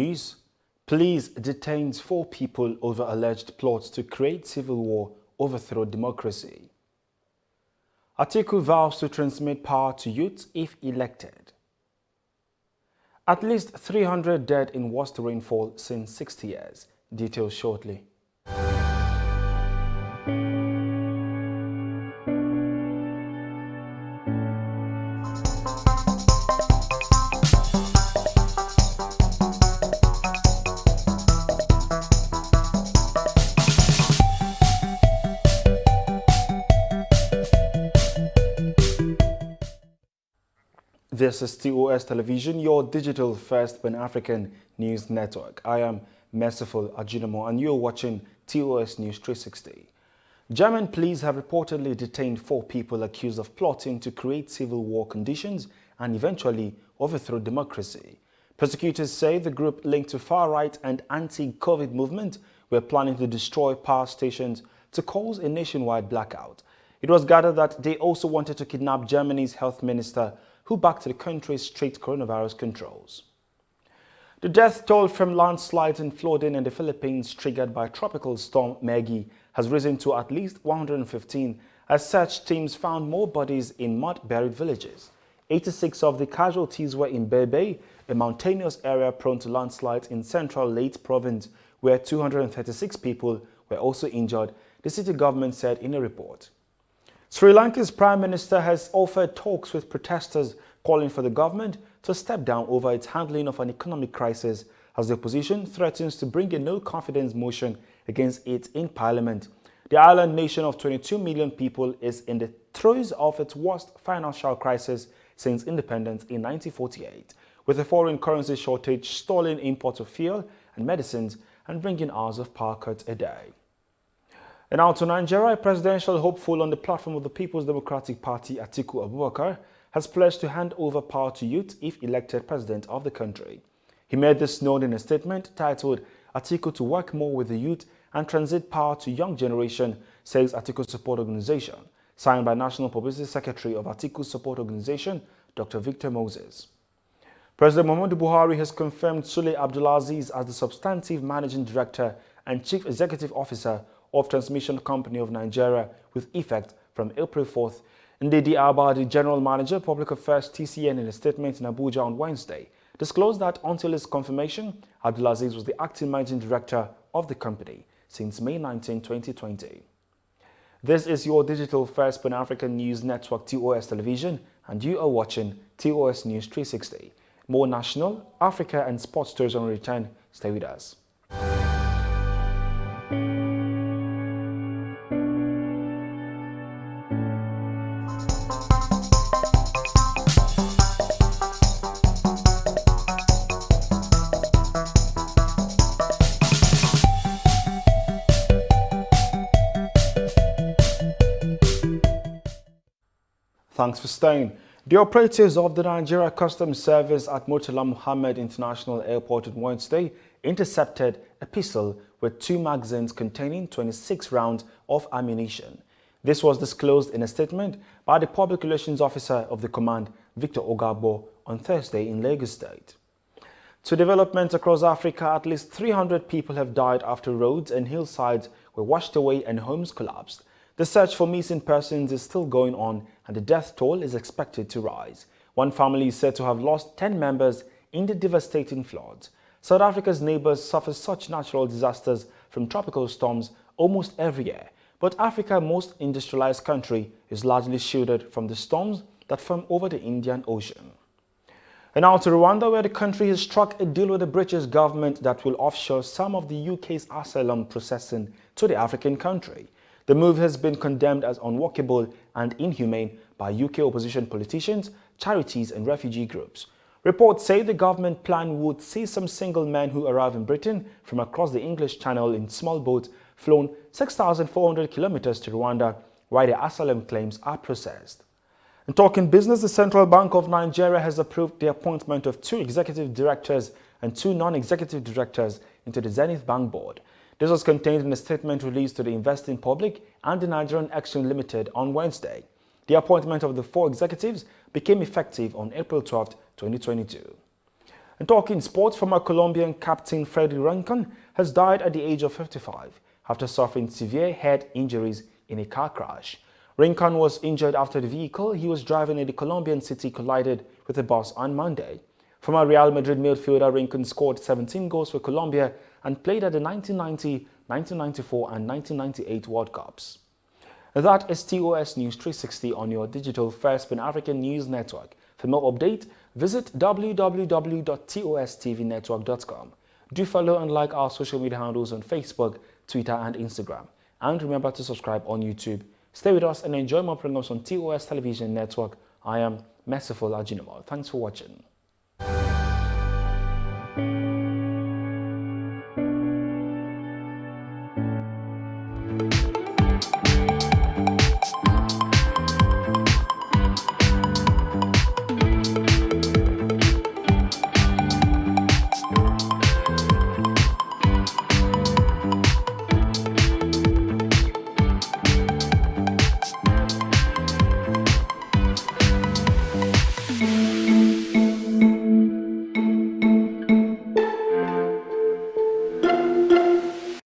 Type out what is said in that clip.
news, police detains 4 people over alleged plots to create civil war, overthrow democracy. Atiku vows to transmit power to youth if elected. At least 300 dead in worst rainfall since 60 years. Details shortly. This is TOS Television, your digital-first Pan-African news network. I am Merciful Ajinamo and you're watching TOS News 360. German police have reportedly detained 4 people accused of plotting to create civil war conditions and eventually overthrow democracy. Prosecutors say the group linked to far-right and anti-COVID movement were planning to destroy power stations to cause a nationwide blackout. It was gathered that they also wanted to kidnap Germany's health minister, who backed the country's strict coronavirus controls. The death toll from landslides and flooding in the Philippines triggered by Tropical Storm Megi has risen to at least 115 as search teams found more bodies in mud-buried villages. 86 of the casualties were in Bebe, a mountainous area prone to landslides in central Leyte province, where 236 people were also injured, the city government said in a report. Sri Lanka's Prime Minister has offered talks with protesters calling for the government to step down over its handling of an economic crisis as the opposition threatens to bring a no-confidence motion against it in Parliament. The island nation of 22 million people is in the throes of its worst financial crisis since independence in 1948, with a foreign currency shortage stalling imports of fuel and medicines and bringing hours of power cuts a day. And now to Nigeria, a presidential hopeful on the platform of the People's Democratic Party, Atiku Abubakar, has pledged to hand over power to youth if elected president of the country. He made this known in a statement titled "Atiku to work more with the youth and transit power to young generation," says Atiku's support organization, signed by National Publicity Secretary of Atiku's support organization, Dr. Victor Moses. President Muhammadu Buhari has confirmed Sule Abdulaziz as the substantive managing director and chief executive officer of Transmission Company of Nigeria with effect from April 4th. Ndidi Abba, the General Manager, Public Affairs TCN, in a statement in Abuja on Wednesday, disclosed that until his confirmation, Abdulaziz was the acting managing director of the company since May 19, 2020. This is your digital first Pan-African news network, TOS Television, and you are watching TOS News 360. More national, Africa and sports stories on return. Stay with us. Thanks for staying. The operatives of the Nigeria Customs Service at Murtala Muhammed International Airport on Wednesday intercepted a pistol with 2 magazines containing 26 rounds of ammunition. This was disclosed in a statement by the Public Relations Officer of the Command, Victor Ogabo, on Thursday in Lagos State. To developments across Africa, at least 300 people have died after roads and hillsides were washed away and homes collapsed. The search for missing persons is still going on and the death toll is expected to rise. One family is said to have lost 10 members in the devastating floods. South Africa's neighbors suffer such natural disasters from tropical storms almost every year, but Africa's most industrialized country is largely shielded from the storms that form over the Indian Ocean. And now to Rwanda, where the country has struck a deal with the British government that will offshore some of the UK's asylum processing to the African country. The move has been condemned as unworkable and inhumane by UK opposition politicians, charities and refugee groups. Reports say the government plan would see some single men who arrive in Britain from across the English Channel in small boats flown 6,400 kilometers to Rwanda, where their asylum claims are processed. And talking business, the Central Bank of Nigeria has approved the appointment of 2 executive directors and 2 non-executive directors into the Zenith Bank Board. This was contained in a statement released to the investing public and the Nigerian Exchange Limited on Wednesday. The appointment of the 4 executives became effective on April 12, 2022. And talking sports, former Colombian captain Freddy Rincon has died at the age of 55 after suffering severe head injuries in a car crash. Rincon was injured after the vehicle he was driving in the Colombian city collided with a bus on Monday. Former Real Madrid midfielder Rincon scored 17 goals for Colombia and played at the 1990, 1994 and 1998 World Cups. That is TOS News 360 on your digital first Pan-African news network. For more update, visit www.tostvnetwork.com. Do follow and like our social media handles on Facebook, Twitter and Instagram. And remember to subscribe on YouTube. Stay with us and enjoy more programs on TOS Television Network. I am Merciful Ajinomo. Thanks for watching.